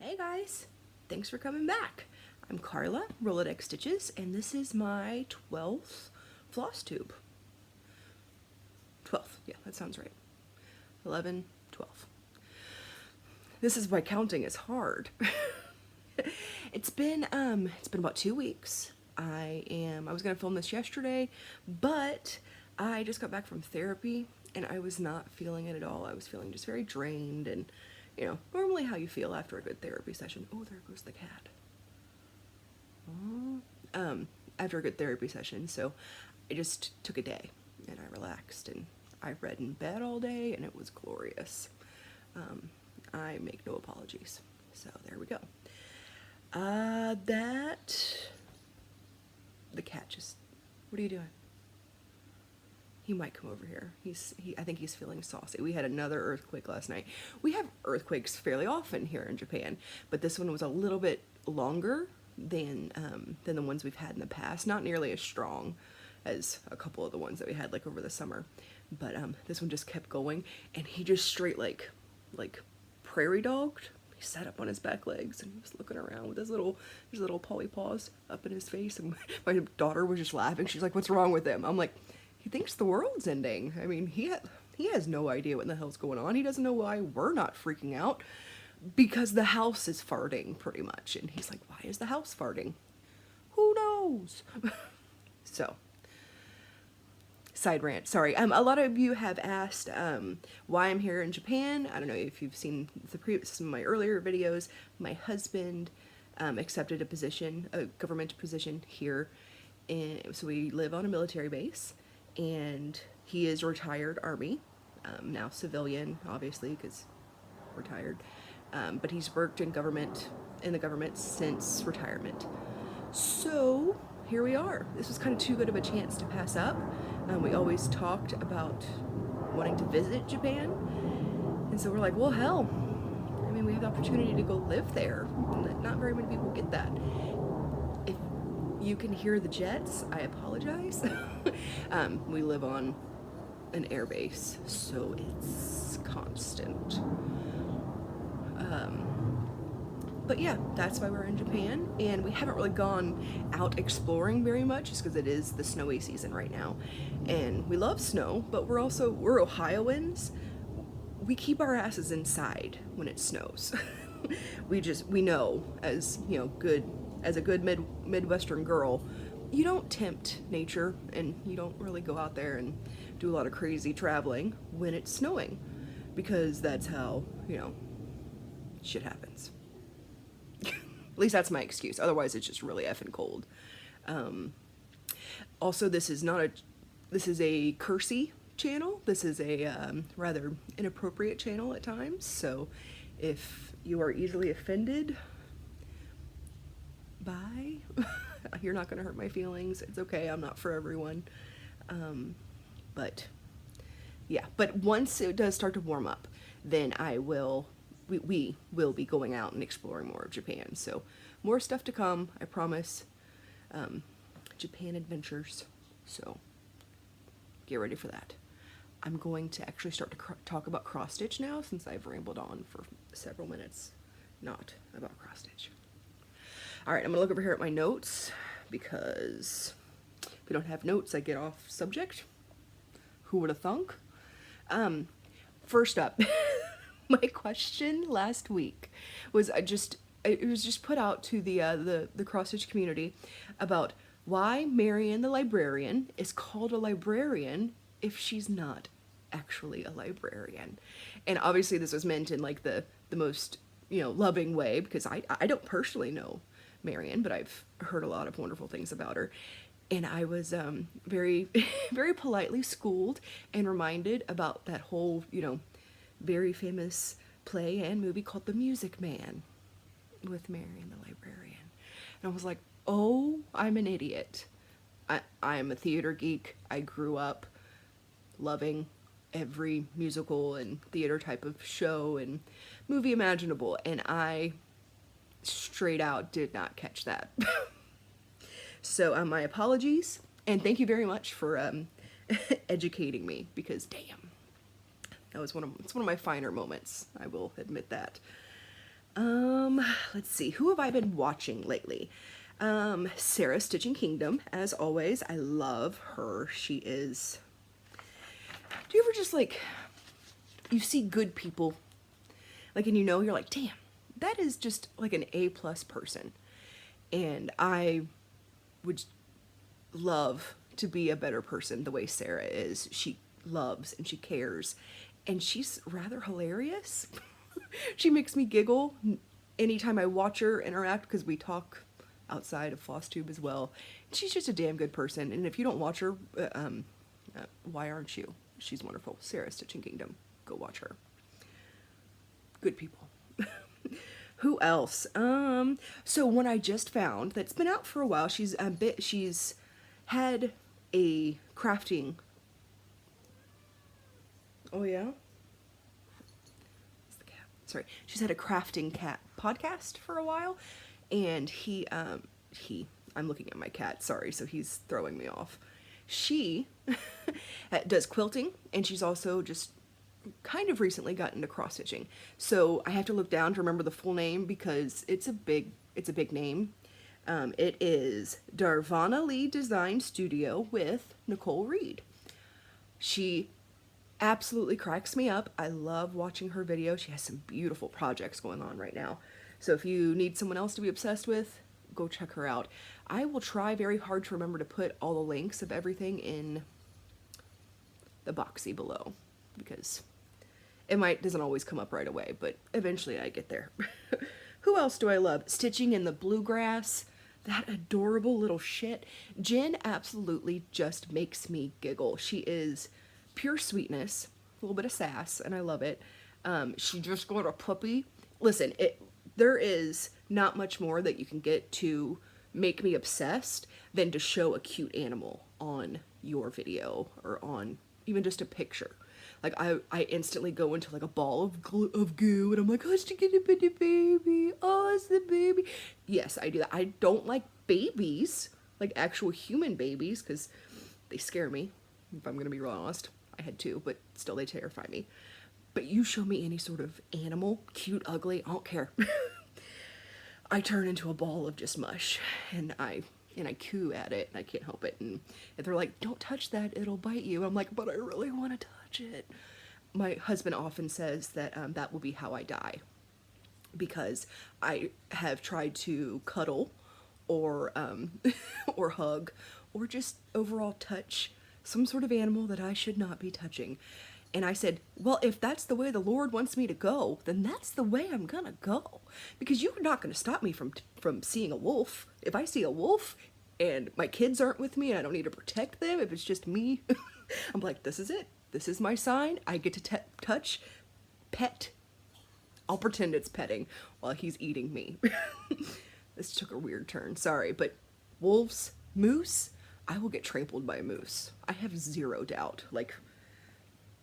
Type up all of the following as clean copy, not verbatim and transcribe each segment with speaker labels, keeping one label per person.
Speaker 1: Hey guys, thanks for coming back. I'm Carla, RoladexStitches, and this is my 12th floss tube. 12th, yeah, that sounds right. 11, 12. This is why counting is hard. It's been about 2 weeks. I was gonna film this yesterday, but I just got back from therapy and I was not feeling it at all. I was feeling just very drained and, you know, normally how you feel after a good therapy session. Oh, there goes the cat. After a good therapy session, so I just took a day and I relaxed and I read in bed all day and it was glorious. I make no apologies. So there we go. The cat just, what are you doing? He might come over here. I think he's feeling saucy. We had another earthquake last night. We have earthquakes fairly often here in Japan, but this one was a little bit longer than the ones we've had in the past. Not nearly as strong as a couple of the ones that we had like over the summer, but this one just kept going, and he just straight like prairie dogged. He sat up on his back legs and he was looking around with his little pawy paws up in his face, and my daughter was just laughing. She's like, "What's wrong with him?" I'm like, he thinks the world's ending. I mean, he has no idea what in the hell's going on. He doesn't know why we're not freaking out, because the house is farting pretty much. And he's like, why is the house farting? Who knows? So, side rant, sorry. A lot of you have asked why I'm here in Japan. I don't know if you've seen some of my earlier videos. My husband accepted a government position here. So we live on a military base, and he is retired Army, now civilian, obviously, because retired. But he's worked in the government since retirement. So here we are. This was kind of too good of a chance to pass up. We always talked about wanting to visit Japan, and so we're like, well, hell, I mean, we have the opportunity to go live there. Not very many people get that. If you can hear the jets, I apologize. We live on an air base, so it's constant. But yeah, that's why we're in Japan, and we haven't really gone out exploring very much just because it is the snowy season right now, and we love snow, but we're Ohioans. We keep our asses inside when it snows. we know, as you know, as a good Midwestern girl, you don't tempt nature and you don't really go out there and do a lot of crazy traveling when it's snowing, because that's how, you know, shit happens. At least that's my excuse. Otherwise, it's just really effing cold. Also, this is a cursey channel. This is a rather inappropriate channel at times. So if you are easily offended, bye. You're not gonna hurt my feelings. It's okay. I'm not for everyone. But yeah, but once it does start to warm up, then we will be going out and exploring more of Japan. So more stuff to come, I promise. Japan adventures. So get ready for that. I'm going to actually start to talk about cross stitch now, since I've rambled on for several minutes not about cross stitch. All right, I'm gonna look over here at my notes, because if we don't have notes, I get off subject. Who would have thunk? First up, my question last week was it was just put out to the cross stitch community about why Marion the librarian is called a librarian if she's not actually a librarian. And obviously this was meant in like the most, you know, loving way, because I don't personally know Marion, but I've heard a lot of wonderful things about her. And I was very, very politely schooled and reminded about that whole, you know, very famous play and movie called The Music Man with Marion the librarian. And I was like, oh, I'm an idiot. I'm a theater geek. I grew up loving every musical and theater type of show and movie imaginable, and I straight out did not catch that. So my apologies, and thank you very much for educating me, because damn, that was it's one of my finer moments, I will admit that. Let's see, who have I been watching lately? Sarah Stitching Kingdom, as always. I love her. She is... Do you ever just, like, you see good people, like, and you know, you're like, damn, that is just, like, an A-plus person. And I would love to be a better person the way Sarah is. She loves and she cares. And she's rather hilarious. She makes me giggle anytime I watch her interact, because we talk outside of Flosstube as well. She's just a damn good person. And if you don't watch her, why aren't you? She's wonderful. Sarah Stitching Kingdom. Go watch her. Good people. Who else? So one I just found that's been out for a while. She's had a crafting. Oh yeah. It's the cat. Sorry. She's had a crafting cat podcast for a while, and I'm looking at my cat. Sorry, so he's throwing me off. She does quilting, and she's also just kind of recently gotten into cross stitching. So I have to look down to remember the full name because it's a big name. It is Darvanalee Design Studio with Nicole Reed. She absolutely cracks me up. I love watching her video. She has some beautiful projects going on right now. So if you need someone else to be obsessed with, go check her out. I will try very hard to remember to put all the links of everything in the boxy below, because it doesn't always come up right away, but eventually I get there. Who else do I love? Stitching in the Bluegrass. That adorable little shit. Jen absolutely just makes me giggle. She is pure sweetness, a little bit of sass, and I love it. She just got a puppy. Listen, there is not much more that you can get to make me obsessed than to show a cute animal on your video or on even just a picture. Like, I instantly go into, like, a ball of goo, and I'm like, oh, it's to get a bitty baby. Oh, it's the baby. Yes, I do that. I don't like babies, like actual human babies, because they scare me, if I'm going to be real honest. I had two, but still they terrify me. But you show me any sort of animal, cute, ugly, I don't care. I turn into a ball of just mush, and I coo at it, and I can't help it. And if they're like, don't touch that, it'll bite you, I'm like, but I really want to touch it. My husband often says that that will be how I die, because I have tried to cuddle or or hug or just overall touch some sort of animal that I should not be touching. And I said, well, if that's the way the Lord wants me to go, then that's the way I'm gonna go. Because you're not gonna stop me from seeing a wolf. If I see a wolf and my kids aren't with me and I don't need to protect them, if it's just me, I'm like, this is it. This is my sign. I get to touch, pet. I'll pretend it's petting while he's eating me. This took a weird turn, sorry. But wolves, moose, I will get trampled by a moose. I have zero doubt. Like,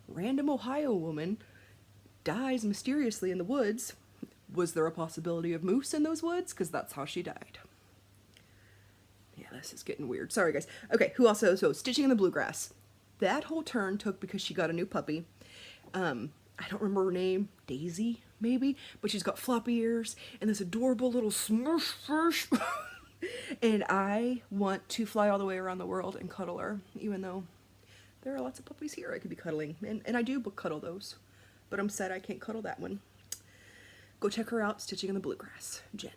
Speaker 1: random Ohio woman dies mysteriously in the woods. Was there a possibility of moose in those woods? Because that's how she died. Yeah, this is getting weird. Sorry, guys. Okay, who also? So, Stitching in the Bluegrass. That whole turn took because she got a new puppy. I don't remember her name. Daisy, maybe? But she's got floppy ears and this adorable little smurf fish. And I want to fly all the way around the world and cuddle her, even though there are lots of puppies here I could be cuddling, and I do cuddle those, but I'm sad I can't cuddle that one. Go check her out, Stitching in the Bluegrass, Jen.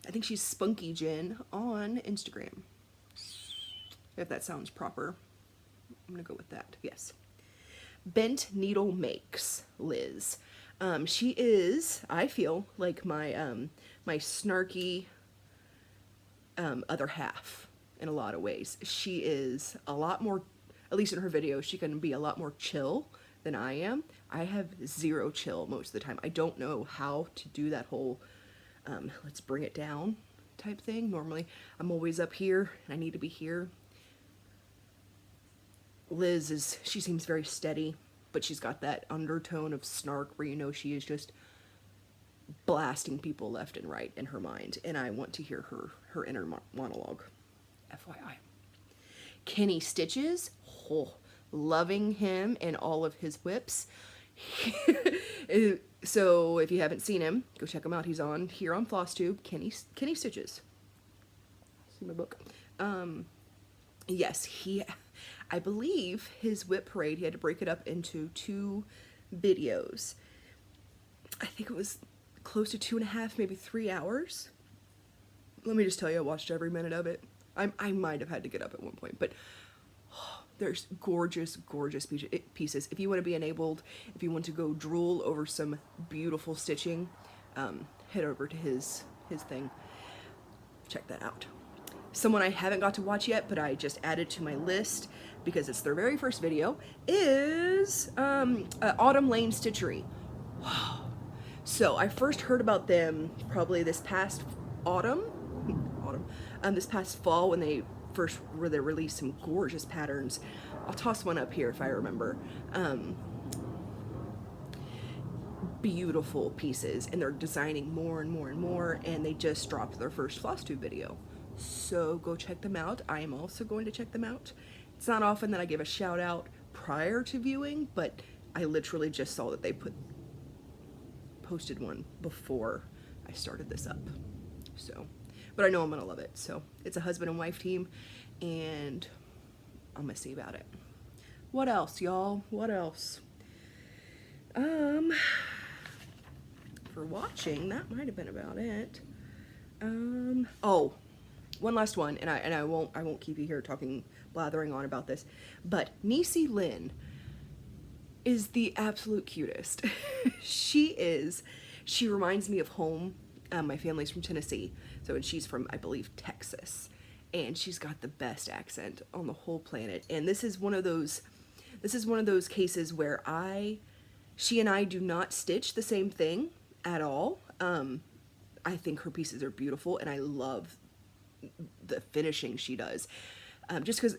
Speaker 1: I think she's Spunky Jen on Instagram, if that sounds proper. I'm gonna go with that, yes. BentNeedleMakes, Liz. She is, I feel, like my my snarky other half in a lot of ways. She is a lot more, at least in her videos, she can be a lot more chill than I am. I have zero chill most of the time. I don't know how to do that whole let's bring it down type thing. Normally, I'm always up here and I need to be here. Liz she seems very steady, but she's got that undertone of snark where you know she is just blasting people left and right in her mind, and I want to hear her inner monologue. FYI. KennyStitches, oh, loving him and all of his whips. So if you haven't seen him, go check him out. He's on here on Flosstube, KennyStitches. See my book. Yes, I believe his whip parade, he had to break it up into 2 videos. I think it was close to 2.5, maybe 3 hours. Let me just tell you, I watched every minute of it. I might have had to get up at one point, but there's gorgeous, gorgeous pieces. If you want to be enabled, if you want to go drool over some beautiful stitching, head over to his thing. Check that out. Someone I haven't got to watch yet, but I just added to my list because it's their very first video, is AutumnLaneStitchery. So I first heard about them probably this past this past fall when they released some gorgeous patterns. I'll toss one up here if I remember. Beautiful pieces, and they're designing more and more and more, and they just dropped their first Flosstube video. So go check them out. I am also going to check them out. It's not often that I give a shout out prior to viewing, but I literally just saw that they posted one before I started this up. So, but I know I'm gonna love it. So it's a husband and wife team, and I'm gonna see about it. What else, y'all? What else? For watching, that might have been about it. Oh, one last one, and I won't keep you here blathering on about this, but NiecieLynn is the absolute cutest. She reminds me of home. My family's from Tennessee, and she's from, I believe, Texas, and she's got the best accent on the whole planet. And this is one of those cases where she and I do not stitch the same thing at all. I think her pieces are beautiful, and I love the finishing she does. Just because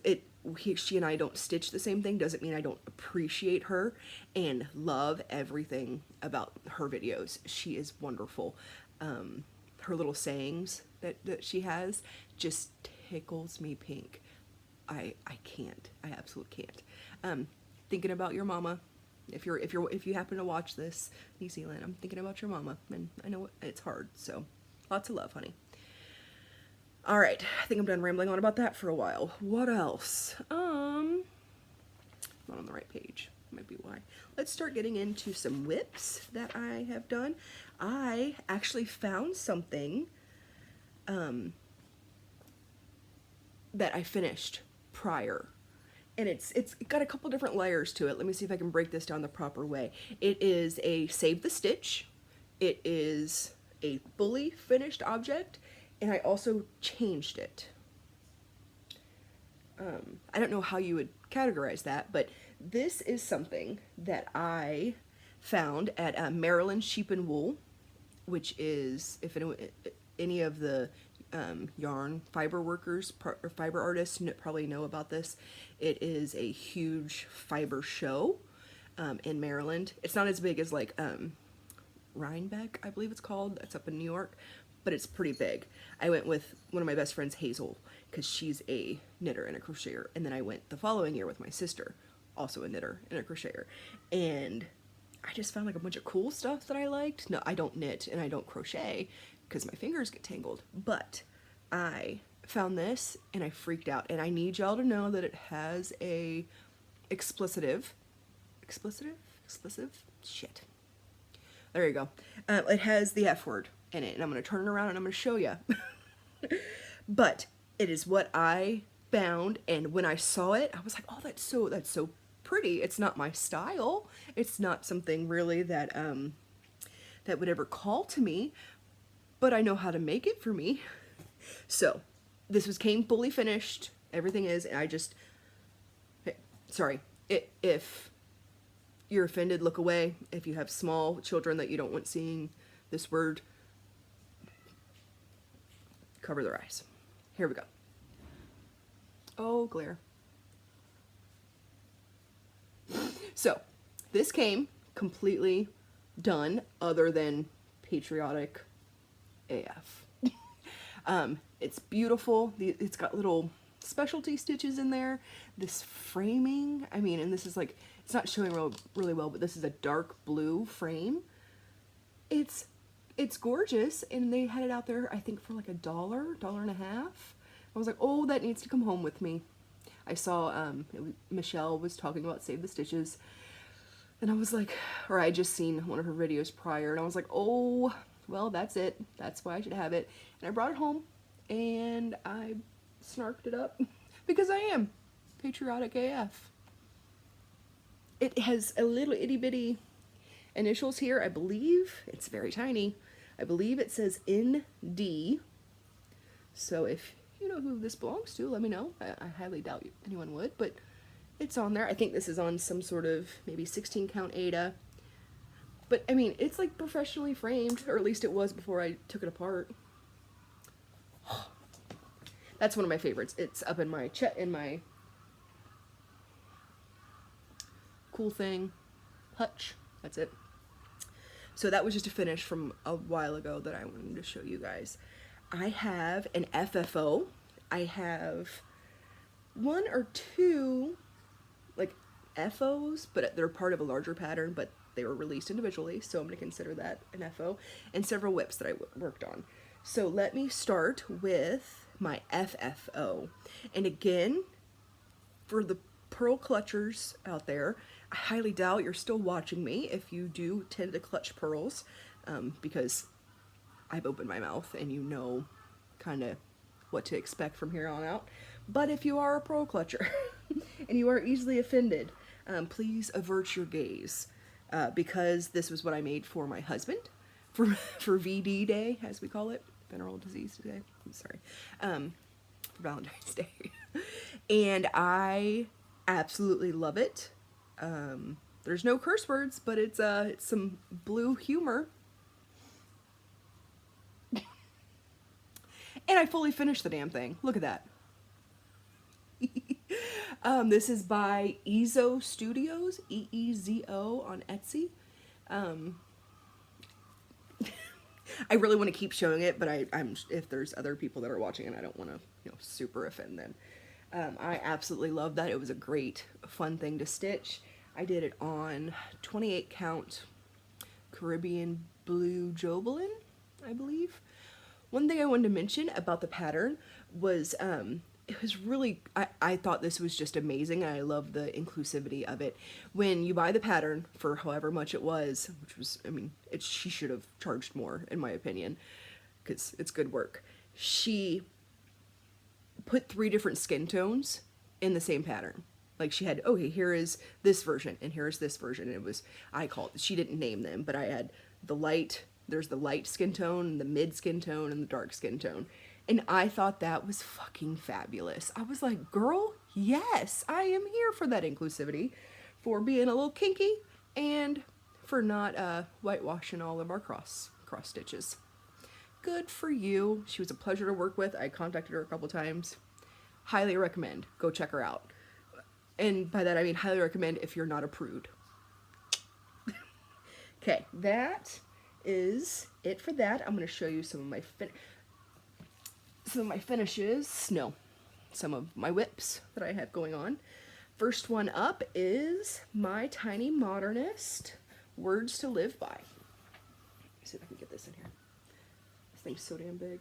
Speaker 1: she and I don't stitch the same thing doesn't mean I don't appreciate her and love everything about her videos. She is wonderful. Her little sayings that she has just tickles me pink. I can't. I absolutely can't. Thinking about your mama. If you happen to watch this, NiecieLynn, I'm thinking about your mama, and I know it's hard. So, lots of love, honey. All right, I think I'm done rambling on about that for a while. What else? Not on the right page. Might be why. Let's start getting into some whips that I have done. I actually found something that I finished prior, and it's got a couple different layers to it. Let me see if I can break this down the proper way. It is a save the stitch. It is a fully finished object, and I also changed it. I don't know how you would categorize that, but this is something that I found at Maryland Sheep and Wool, which is, if any of the yarn fiber workers or fiber artists probably know about this. It is a huge fiber show in Maryland. It's not as big as like Rhinebeck, I believe it's called. It's up in New York, but it's pretty big. I went with one of my best friends, Hazel, because she's a knitter and a crocheter, and then I went the following year with my sister, also a knitter and a crocheter, and I just found like a bunch of cool stuff that I liked. No, I don't knit and I don't crochet because my fingers get tangled, but I found this and I freaked out, and I need y'all to know that it has a explicit, shit. There you go. It has the F word in it, and I'm going to turn it around and I'm going to show you. But it is what I found, and when I saw it, I was like, oh, that's so pretty. It's not my style. It's not something really that that would ever call to me, but I know how to make it for me. So this came fully finished. Everything is, and I just, hey, sorry, if you're offended, look away. If you have small children that you don't want seeing this word, cover their eyes. Here we go. Oh, glare. So this came completely done, other than Patriotic AF. It's beautiful. It's got little specialty stitches in there. This framing, I mean, and this is like, it's not showing really well, but this is a dark blue frame. It's gorgeous, and they had it out there, I think, for like $1.50. I was like, oh, that needs to come home with me. I saw Michelle was talking about Save the Stitches, and I was like, or I just seen one of her videos prior, and I was like, oh, well, that's it. That's why I should have it. And I brought it home, and I snarked it up because I am patriotic AF. It has a little itty bitty initials here. I believe it's very tiny. I believe it says ND. So if you know who this belongs to, let me know. I highly doubt anyone would, but it's on there. I think this is on some sort of maybe 16 count Ada. But I mean, it's like professionally framed, or at least it was before I took it apart. That's one of my favorites. It's up in my cool thing hutch. That's it. So that was just a finish from a while ago that I wanted to show you guys. I have an FFO. I have one or two like FOs, but they're part of a larger pattern, but they were released individually, so I'm going to consider that an FO, and several whips that I worked on. So let me start with my FFO. And again, for the pearl clutchers out there, I highly doubt you're still watching me if you do tend to clutch pearls, because I've opened my mouth and you know kind of what to expect from here on out. But if you are a pearl clutcher and you are easily offended, please avert your gaze, because this was what I made for my husband for VD Day, as we call it, Venereal Disease Day. I'm sorry, for Valentine's Day, and I absolutely love it. There's no curse words, but it's some blue humor. And I fully finished the damn thing. Look at that. This is by EezoStudios, EEZO on Etsy. I really want to keep showing it, but I'm if there's other people that are watching and I don't want to, super offend them. I absolutely love that. It was a great, fun thing to stitch. I did it on 28 count Caribbean Blue Jobelin, I believe. One thing I wanted to mention about the pattern was, it was really, I thought this was just amazing, and I love the inclusivity of it. When you buy the pattern for however much it was, which was, I mean, she should have charged more, in my opinion, because it's good work. She put 3 different skin tones in the same pattern. Like she had, okay, here is this version, and here is this version, and it was, she didn't name them, but I had the light, there's the light skin tone, the mid skin tone, and the dark skin tone. And I thought that was fucking fabulous. I was like, girl, yes, I am here for that inclusivity, for being a little kinky, and for not whitewashing all of our cross stitches. Good for you. She was a pleasure to work with. I contacted her a couple times. Highly recommend. Go check her out. And by that I mean highly recommend if you're not a prude. Okay, that is it for that. I'm going to show you some of my finishes. No, some of my whips that I have going on. First one up is my tiny Modernist Words to Live By. Let me see if I can get this in here. This thing's so damn big.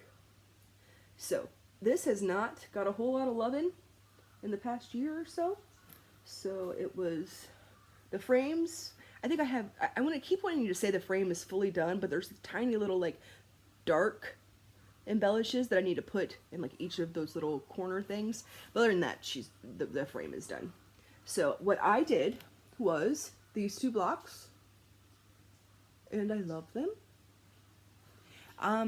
Speaker 1: So this has not got a whole lot of loving in the past year or so. So it was the frames. I think I want to keep wanting you to say the frame is fully done, but there's tiny little like dark embellishes that I need to put in like each of those little corner things. But other than that, the frame is done. So what I did was these 2 blocks, and I love them.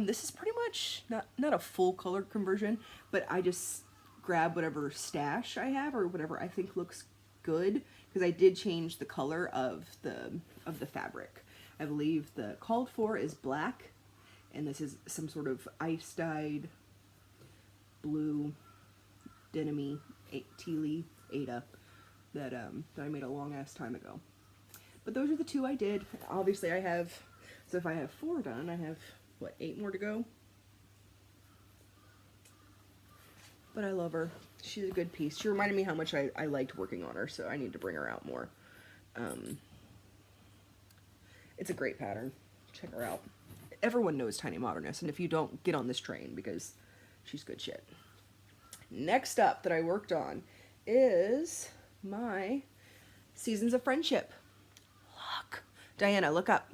Speaker 1: This is pretty much not a full color conversion, but I just grab whatever stash I have or whatever I think looks good, because I did change the color of the fabric. I believe the called for is black, and this is some sort of ice dyed blue denim-y tealy Ada that I made a long ass time ago. But those are the 2 I did. Obviously I have, so if I have 4 done, I have what, 8 more to go. But I love her. She's a good piece. She reminded me how much I liked working on her, so I need to bring her out more. It's a great pattern. Check her out. Everyone knows Tiny Modernist, and if you don't, get on this train because she's good shit. Next up that I worked on is my Seasons of Friendship. Look. Diana, look up.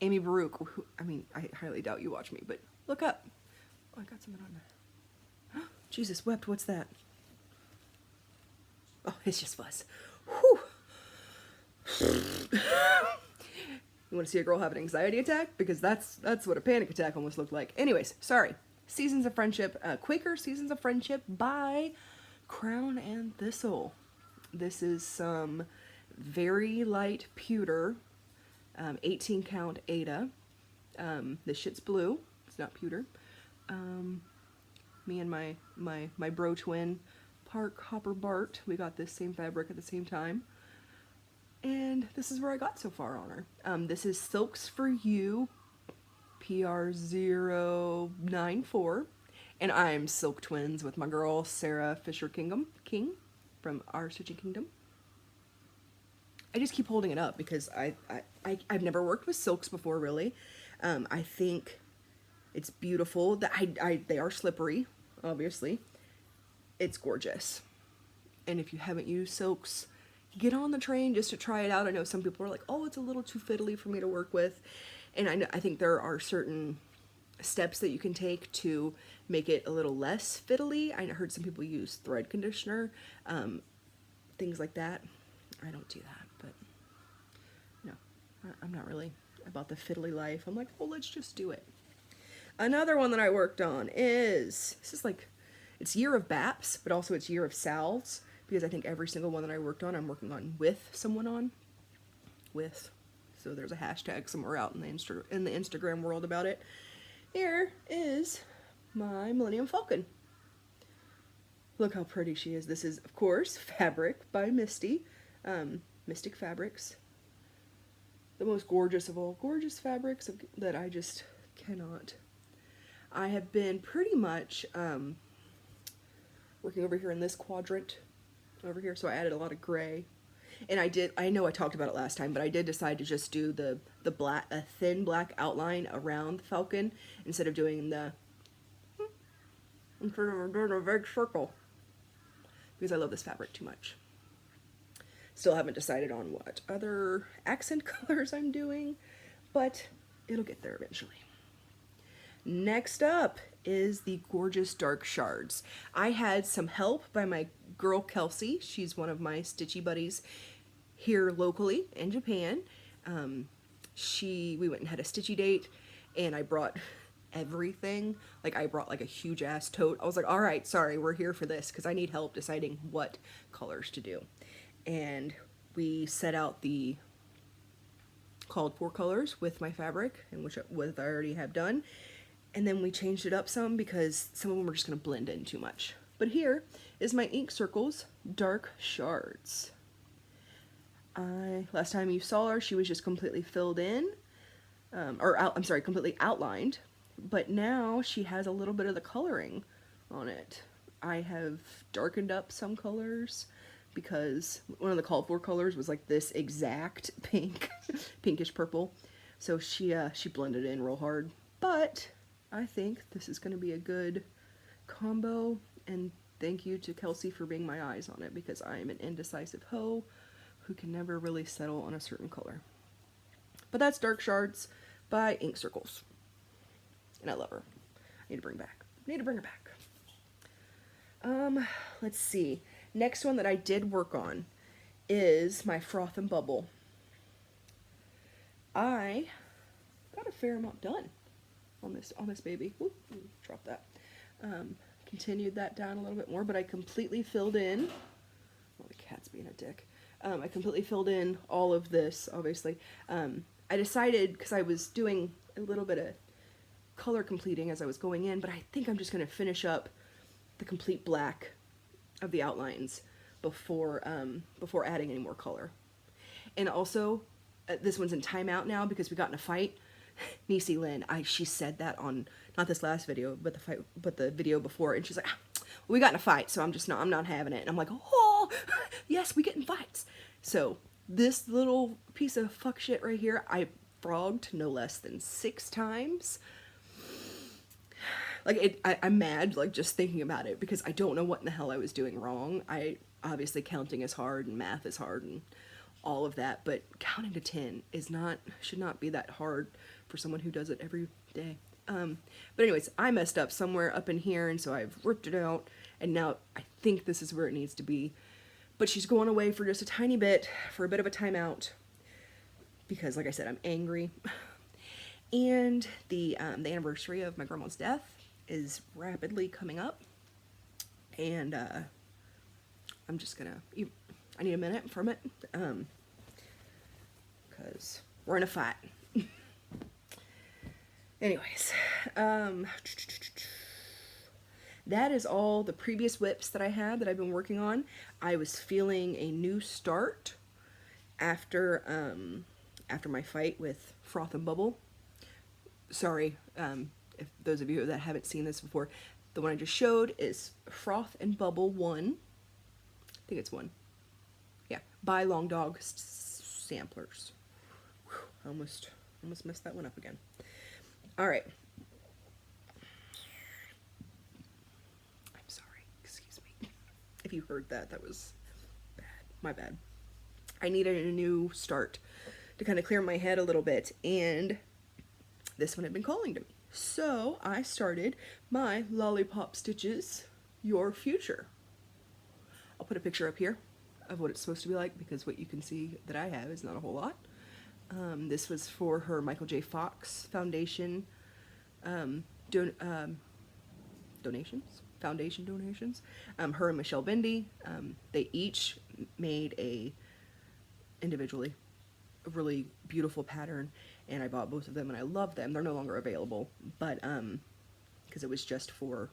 Speaker 1: Aimee Baruch. Who, I mean, I highly doubt you watch me, but look up. Oh, I got something on there. Jesus wept, what's that? Oh, it's just fuzz. Whew. You want to see a girl have an anxiety attack? Because that's what a panic attack almost looked like. Anyways, sorry. Seasons of Friendship, Quaker Seasons of Friendship by Crown and Thistle. This is some very light pewter, 18 count Ada. This shit's blue. It's not pewter. Me and my bro twin, Park Hopper Bart, we got this same fabric at the same time. And this is where I got so far on her. This is Silks for You, PR094. And I'm Silk Twins with my girl, Sarah Fisher King from Our Stitching Kingdom. I just keep holding it up because I've never worked with silks before, really. I think it's beautiful. They are slippery, obviously. It's gorgeous. And if you haven't used silks, get on the train just to try it out. I know some people are like, oh, it's a little too fiddly for me to work with. And I think there are certain steps that you can take to make it a little less fiddly. I heard some people use thread conditioner, things like that. I don't do that, but no, I'm not really about the fiddly life. I'm like, oh, let's just do it. Another one that I worked on is, this is like, it's Year of Baps, but also it's Year of Salves, because I think every single one that I worked on, I'm working on with someone on. With. So there's a hashtag somewhere out in the Instagram world about it. Here is my Millennium Falcon. Look how pretty she is. This is, of course, fabric by Misty. Mystic Fabrics. The most gorgeous of all gorgeous fabrics that I just cannot. I have been pretty much working over here in this quadrant over here, so I added a lot of gray. And I know I talked about it last time, but I did decide to just do a thin black outline around the Falcon instead of doing a big circle, because I love this fabric too much. Still haven't decided on what other accent colors I'm doing, but it'll get there eventually. Next up is the gorgeous dark shards. I had some help by my girl Kelsey. She's one of my stitchy buddies here locally in Japan. We went and had a stitchy date, and I brought everything. Like, I brought like a huge ass tote. I was like, all right, sorry, we're here for this because I need help deciding what colors to do. And we set out the called for colors with my fabric, and which I already have done. And then we changed it up some because some of them were just going to blend in too much. But here is my Ink Circles Dark Shards. Last time you saw her, she was just completely filled in, completely outlined. But now she has a little bit of the coloring on it. I have darkened up some colors because one of the called for colors was like this exact pink, pinkish purple. So she blended in real hard. But I think this is going to be a good combo, and thank you to Kelsey for being my eyes on it, because I am an indecisive hoe who can never really settle on a certain color. But that's Dark Shards by Ink Circles, and I love her. I need to bring her back. Let's see. Next one that I did work on is my Froth and Bubble. I got a fair amount done on this baby. Whoop, drop that. Continued that down a little bit more, but I completely filled in. Oh, the cat's being a dick. I completely filled in all of this, obviously. I decided, because I was doing a little bit of color completing as I was going in, but I think I'm just going to finish up the complete black of the outlines before adding any more color. And also, this one's in timeout now because we got in a fight. NiecieLynn, she said that on not this last video, but the video before, and she's like, we got in a fight, so I'm not having it. And I'm like, oh, Yes, we get in fights. So this little piece of fuck shit right here, I frogged no less than 6 times. Like, I'm mad, like, just thinking about it, because I don't know what in the hell I was doing wrong. Obviously, counting is hard, and math is hard, and all of that, but counting to 10 should not be that hard for someone who does it every day. But anyways, I messed up somewhere up in here, and so I've ripped it out, and now I think this is where it needs to be. But she's going away for just a tiny bit, for a bit of a timeout, because, like I said, I'm angry. And the anniversary of my grandma's death is rapidly coming up, and I'm just gonna, I need a minute from it, because we're in a fight. Anyways, that is all the previous whips that I had that I've been working on. I was feeling a new start after my fight with Froth and Bubble. Sorry, if those of you that haven't seen this before, the one I just showed is Froth and Bubble 1. I think it's 1. Yeah, by Long Dog Samplers. Whew, I almost messed that one up again. All right. I'm sorry. Excuse me. If you heard that, that was bad. My bad. I needed a new start to kind of clear my head a little bit, and this one had been calling to me. So I started my Lollypop Stitches Your Future. I'll put a picture up here of what it's supposed to be like, because what you can see that I have is not a whole lot. This was for her Michael J. Fox Foundation donations. Foundation donations. Her and Michelle Bendy, they each made individually a really beautiful pattern, and I bought both of them, and I love them. They're no longer available, but because it was just for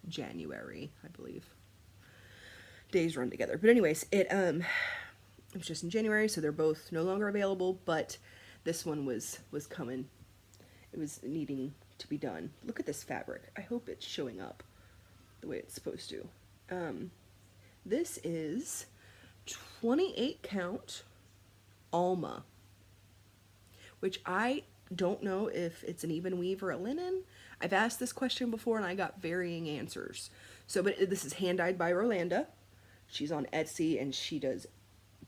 Speaker 1: January, I believe. Days run together. But anyways, it was just in January, so they're both no longer available, but this one was coming. It was needing to be done. Look at this fabric. I hope it's showing up the way it's supposed to. This is 28 count Alma, which I don't know if it's an even weave or a linen. I've asked this question before and I got varying answers. So, but this is hand dyed by Rolanda. She's on Etsy and she does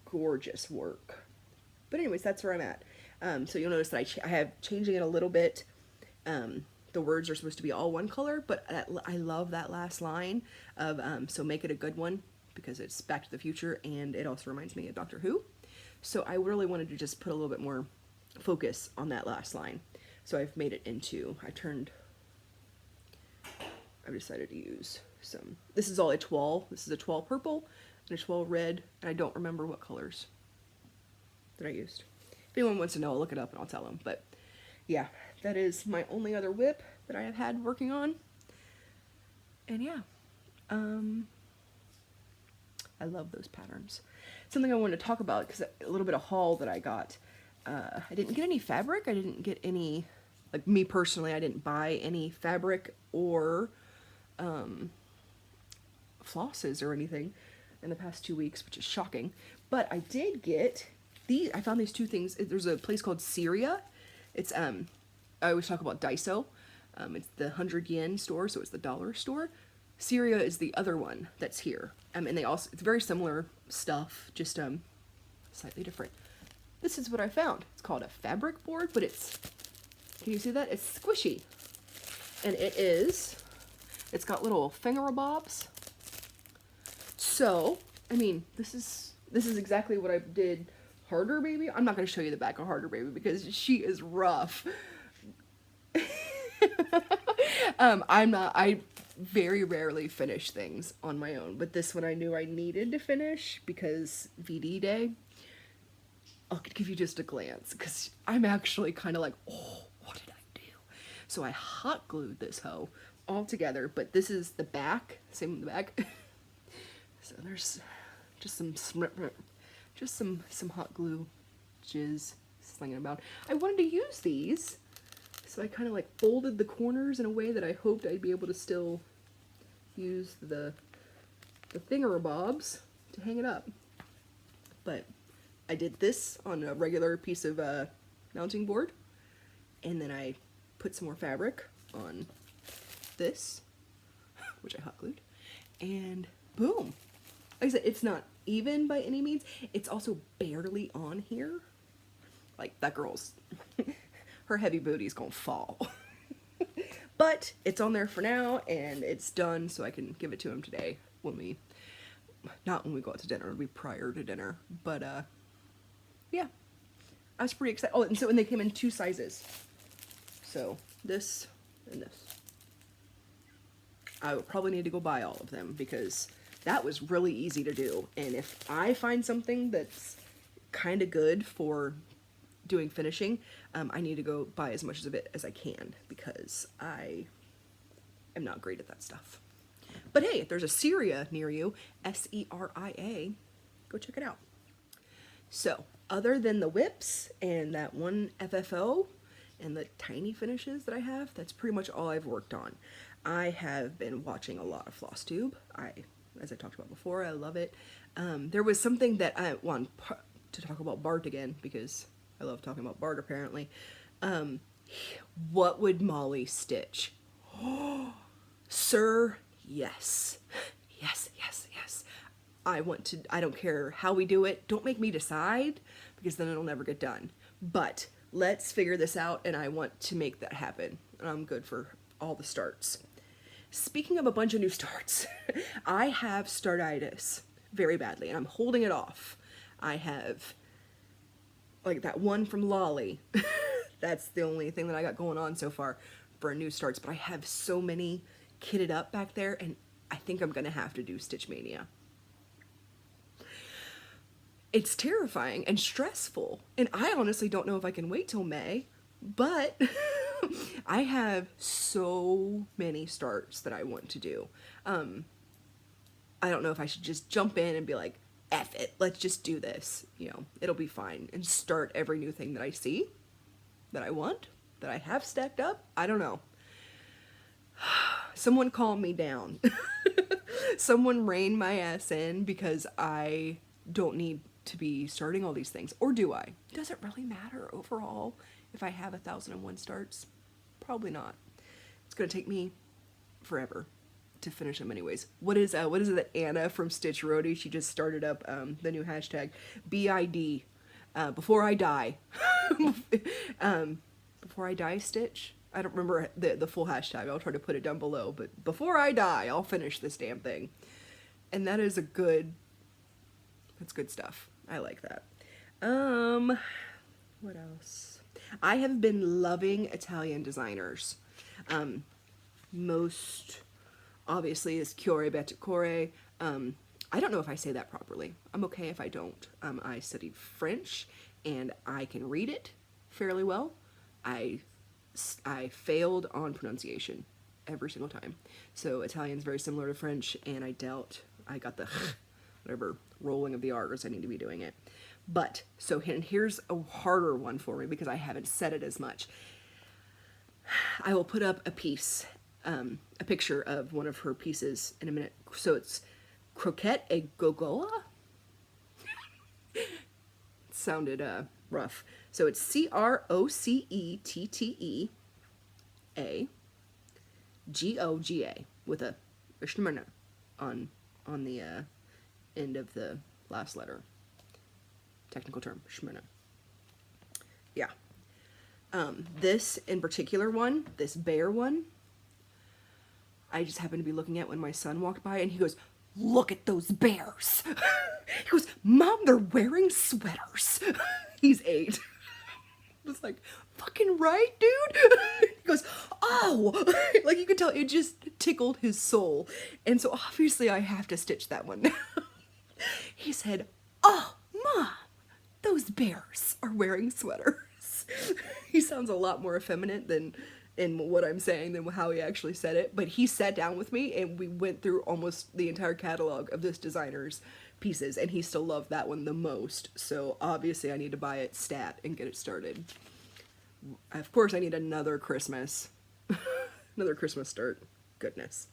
Speaker 1: gorgeous work. But anyways, that's where I'm at. So you'll notice that I have changing it a little bit. The words are supposed to be all one color, but I love that last line of so make it a good one, because it's Back to the Future and it also reminds me of Doctor Who. So I really wanted to just put a little bit more focus on that last line. So I've made it into, I've decided to use some, this is all étoile. This is a étoile purple and étoile red, and I don't remember what colors that I used. If anyone wants to know, I'll look it up and I'll tell them. But yeah, that is my only other whip that I have had working on. And yeah, I love those patterns. Something I wanted to talk about, because a little bit of haul that I got. I didn't get any fabric. I didn't get any, like me personally, I didn't buy any fabric or flosses or anything in the past 2 weeks, which is shocking. But I did get these. I found these two things. There's a place called Syria. It's I always talk about Daiso. It's the 100 yen store, so it's the dollar store. Syria is the other one that's here. And they also, it's very similar stuff, just slightly different. This is what I found. It's called a fabric board, but it's, can you see that? It's squishy. And it's got little fingerabobs. So, I mean, this is exactly what I did Harder Baby. I'm not going to show you the back of Harder Baby because she is rough. I very rarely finish things on my own, but this one I knew I needed to finish because VD day. I'll give you just a glance because I'm actually kind of like, oh, what did I do? So I hot glued this hoe all together, but this is the back, same with the back. So there's just some hot glue jizz slinging about. I wanted to use these, so I kind of like folded the corners in a way that I hoped I'd be able to still use the thingamabobs to hang it up. But I did this on a regular piece of mounting board, and then I put some more fabric on this, which I hot glued, and boom. Like I said, it's not even by any means. It's also barely on here. Like, that girl's, her heavy booty's gonna fall. But it's on there for now, and it's done, so I can give it to him today when we, not when we go out to dinner, it'll be prior to dinner. But, yeah. I was pretty excited. Oh, and they came in 2 sizes. So, this and this. I would probably need to go buy all of them, because that was really easy to do. And if I find something that's kind of good for doing finishing, I need to go buy as much of it as I can, because I am not great at that stuff. But hey, if there's a Seria near you, S-E-R-I-A, go check it out. So, other than the whips and that one FFO and the tiny finishes that I have, that's pretty much all I've worked on. I have been watching a lot of Flosstube. As I talked about before, I love it. There was something that I want to talk about Bart again, because I love talking about Bart apparently. What would Molly stitch? Oh, sir, yes. Yes, yes, yes. I don't care how we do it. Don't make me decide, because then it'll never get done. But let's figure this out, and I want to make that happen. And I'm good for all the starts. Speaking of a bunch of new starts, I have startitis very badly, and I'm holding it off. I have, like, that one from Lolly. That's the only thing that I got going on so far for new starts, but I have so many kitted up back there, and I think I'm gonna have to do Stitch Mania. It's terrifying and stressful, and I honestly don't know if I can wait till May, but I have so many starts that I want to do. I don't know if I should just jump in and be like, F it, let's just do this. You know, it'll be fine, and start every new thing that I see, that I want, that I have stacked up. I don't know. Someone calm me down. Someone rein my ass in, because I don't need to be starting all these things. Or do I? Does it really matter overall if I have 1,001 starts? Probably not. It's gonna take me forever to finish them anyways. What is it that Anna from Stitch Roadie, she just started up the new hashtag BID, before I die. Before I die Stitch? I don't remember the full hashtag. I'll try to put it down below, but before I die, I'll finish this damn thing. And that is that's good stuff. I like that. What else? I have been loving Italian designers. Most obviously is Cuore Betticore. I don't know if I say that properly. I'm okay if I don't. I studied French, and I can read it fairly well. I failed on pronunciation every single time. So Italian's very similar to French, and I doubt I got the whatever rolling of the R's. I need to be doing it. But, so here's a harder one for me, because I haven't said it as much. I will put up a piece, a picture of one of her pieces in a minute. So it's Crocette a Gogoa? It sounded rough. So it's CROCETTE GOGA with a shmna on the end of the last letter. Technical term, shmna. Yeah. This in particular one, this bear one, I just happened to be looking at when my son walked by, and he goes, "Look at those bears." He goes, "Mom, they're wearing sweaters." He's 8. I was like, fucking right, dude. He goes, "Oh," like you could tell it just tickled his soul. And so obviously I have to stitch that one. He said, "Oh, Mom, those bears are wearing sweaters." He sounds a lot more effeminate than in what I'm saying than how he actually said it. But he sat down with me, and we went through almost the entire catalog of this designer's pieces, and he still loved that one the most. So obviously I need to buy it stat and get it started. Of course I need another Christmas. Another Christmas start. Goodness.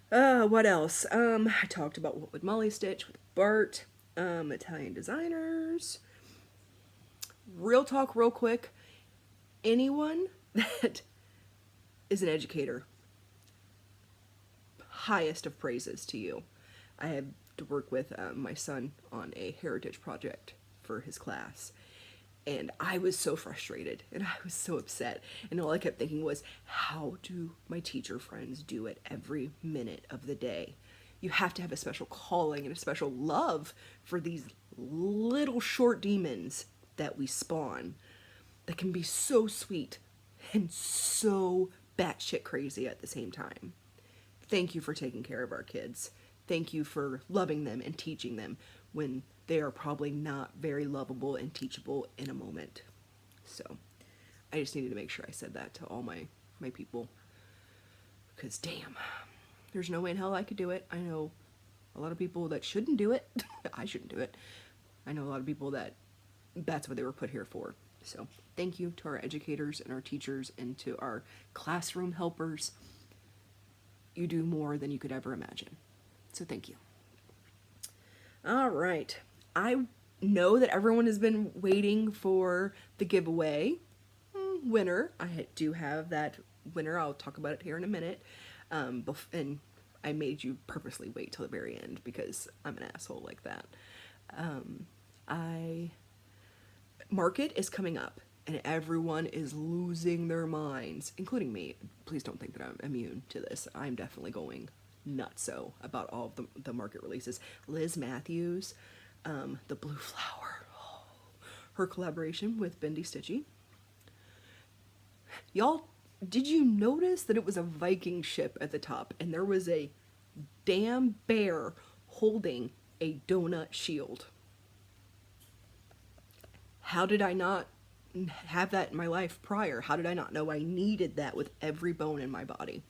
Speaker 1: What else? I talked about what would Molly stitch with Bart, Italian designers. Real talk, real quick. Anyone that is an educator, highest of praises to you. I had to work with my son on a heritage project for his class, and I was so frustrated and I was so upset, and all I kept thinking was, how do my teacher friends do it every minute of the day? You have to have a special calling and a special love for these little short demons that we spawn that can be so sweet and so batshit crazy at the same time. Thank you for taking care of our kids. Thank you for loving them and teaching them when they are probably not very lovable and teachable in a moment. So I just needed to make sure I said that to all my people, because damn, there's no way in hell I could do it. I know a lot of people that shouldn't do it. I shouldn't do it. I know a lot of people that's what they were put here for. So thank you to our educators and our teachers and to our classroom helpers. You do more than you could ever imagine. So thank you. All right. I know that everyone has been waiting for the giveaway winner. I do have that winner. I'll talk about it here in a minute. And I made you purposely wait till the very end because I'm an asshole like that. Market is coming up and everyone is losing their minds, including me. Please don't think that I'm immune to this. I'm definitely going nutso about all of the market releases. Liz Matthews, the Blue Flower, her collaboration with BendyStitchy. Y'all, did you notice that it was a Viking ship at the top and there was a damn bear holding a donut shield? How did I not have that in my life prior? How did I not know I needed that with every bone in my body?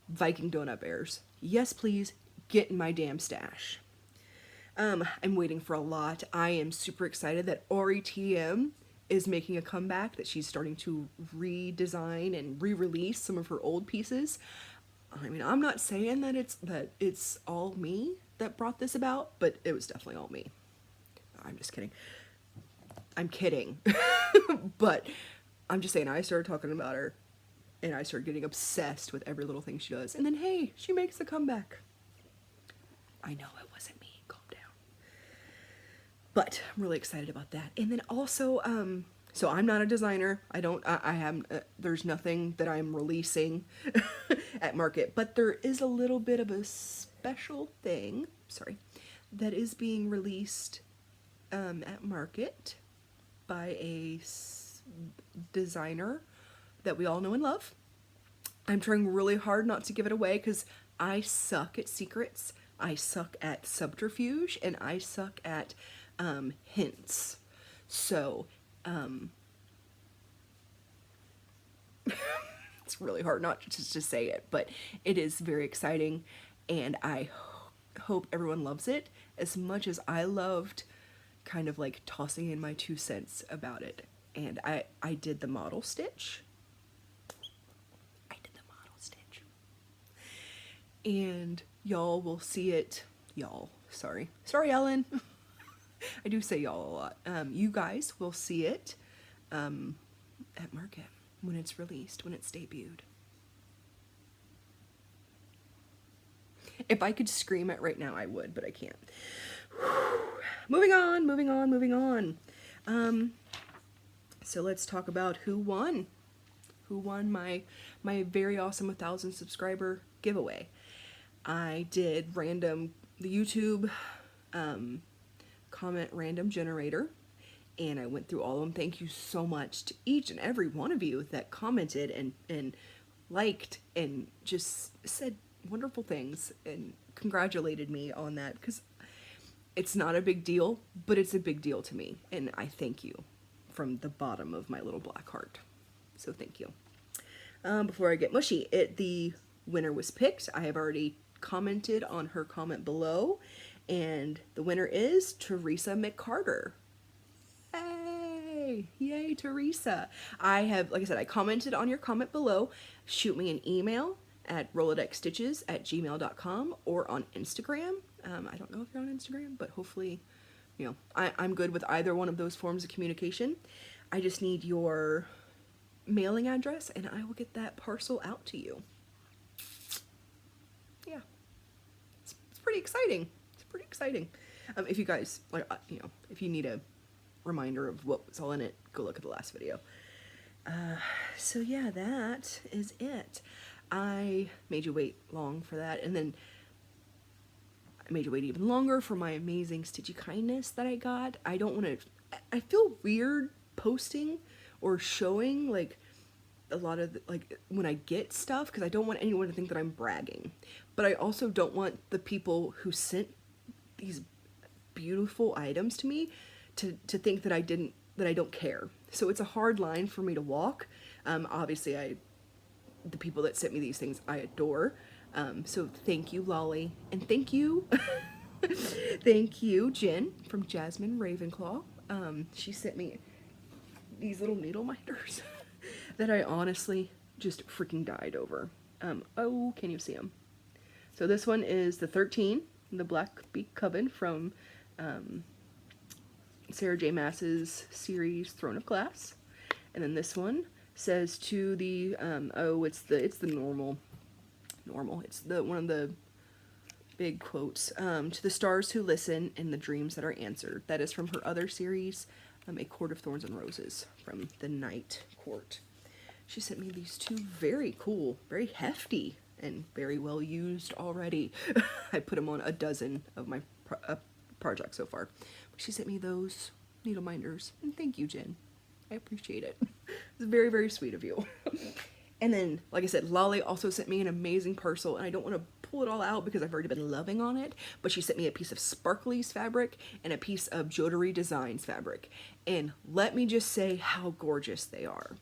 Speaker 1: Viking donut bears. Yes, please, get in my damn stash. I'm waiting for a lot. I am super excited that AuryTM is making a comeback, that she's starting to redesign and re-release some of her old pieces. I mean, I'm not saying that it's all me that brought this about, but it was definitely all me. I'm just kidding. I'm kidding. But I'm just saying, I started talking about her and I started getting obsessed with every little thing she does. And then, hey, she makes a comeback. I know it wasn't me. Calm down. But I'm really excited about that. And then also, so I'm not a designer. There's nothing that I'm releasing at market, but there is a little bit of a special thing, that is being released at market by a designer that we all know and love. I'm trying really hard not to give it away because I suck at secrets, I suck at subterfuge, and I suck at hints. So it's really hard not to say it, but it is very exciting, and I hope everyone loves it as much as I loved kind of like tossing in my 2 cents about it. And I did the model stitch. And y'all will see it. Sorry Ellen. I do say y'all a lot. You guys will see it at market when it's released, when it's debuted. If I could scream it right now, I would, but I can't. Moving on. So let's talk about who won. Who won my very awesome 1,000 subscriber giveaway. I did the YouTube comment random generator, and I went through all of them. Thank you so much to each and every one of you that commented and liked and just said wonderful things and congratulated me on that, because it's not a big deal, but it's a big deal to me, and I thank you from the bottom of my little black heart. So thank you. Before I get mushy, the winner was picked. I have already commented on her comment below, and the winner is Teresa McCarter. Yay, Teresa. Like I said, I commented on your comment below. Shoot me an email at RoladexStitches@gmail.com or on Instagram I don't know if you're on Instagram, but hopefully, you know, I'm good with either one of those forms of communication. I just need your mailing address and I will get that parcel out to you. Yeah, it's pretty exciting. It's pretty exciting. If you guys, like, you know, if you need a reminder of what was all in it, go look at the last video. So yeah, that is it. I made you wait long for that, and then I made you wait even longer for my amazing Stitchy kindness that I got. I don't want to, I feel weird posting or showing like a lot of like when I get stuff, because I don't want anyone to think that I'm bragging, but I also don't want the people who sent these beautiful items to me to think that I don't care. So it's a hard line for me to walk. Obviously the people that sent me these things I adore. So thank you, Lolly, and thank you thank you, Jen from Jasmine Ravenclaw. She sent me these little needle minders that I honestly just freaking died over. Oh, can you see them? So this one is the 13, the Black Beak Coven from Sarah J. Maas's series Throne of Glass. And then this one says to the it's the normal. It's the one of the big quotes. To the stars who listen and the dreams that are answered. That is from her other series, A Court of Thorns and Roses, from the Night Court. She sent me these two very cool, very hefty, and very well used already. I put them on a dozen of my projects so far. But she sent me those needle minders, and thank you, Jen. I appreciate it. It's very, very sweet of you. And then, like I said, Lolly also sent me an amazing parcel, and I don't want to pull it all out because I've already been loving on it, but she sent me a piece of Sparklies fabric and a piece of Jodery Designs fabric. And let me just say how gorgeous they are.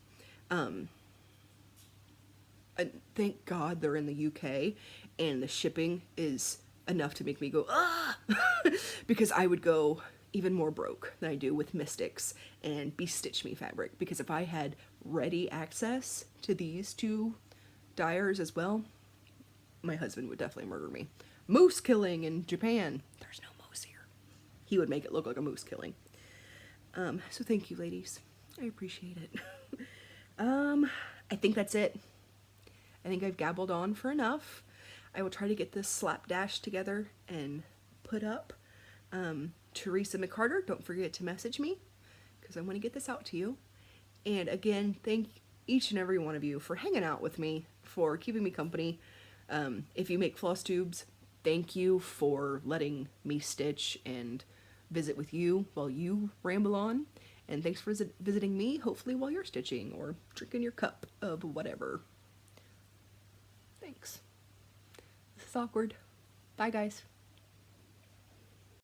Speaker 1: Thank God they're in the UK, and the shipping is enough to make me go, ah! Because I would go even more broke than I do with Mystics and BeStitch Me fabric, because if I had ready access to these two dyers as well, my husband would definitely murder me. Moose killing in Japan. There's no moose here. He would make it look like a moose killing. So thank you, ladies. I appreciate it. I think that's it. I think I've gabbled on for enough. I will try to get this slapdash together and put up. Teresa McCarter, don't forget to message me because I want to get this out to you. And again, thank each and every one of you for hanging out with me, for keeping me company. If you make floss tubes, thank you for letting me stitch and visit with you while you ramble on. And thanks for visiting me, hopefully while you're stitching or drinking your cup of whatever. Thanks. This is awkward. Bye, guys.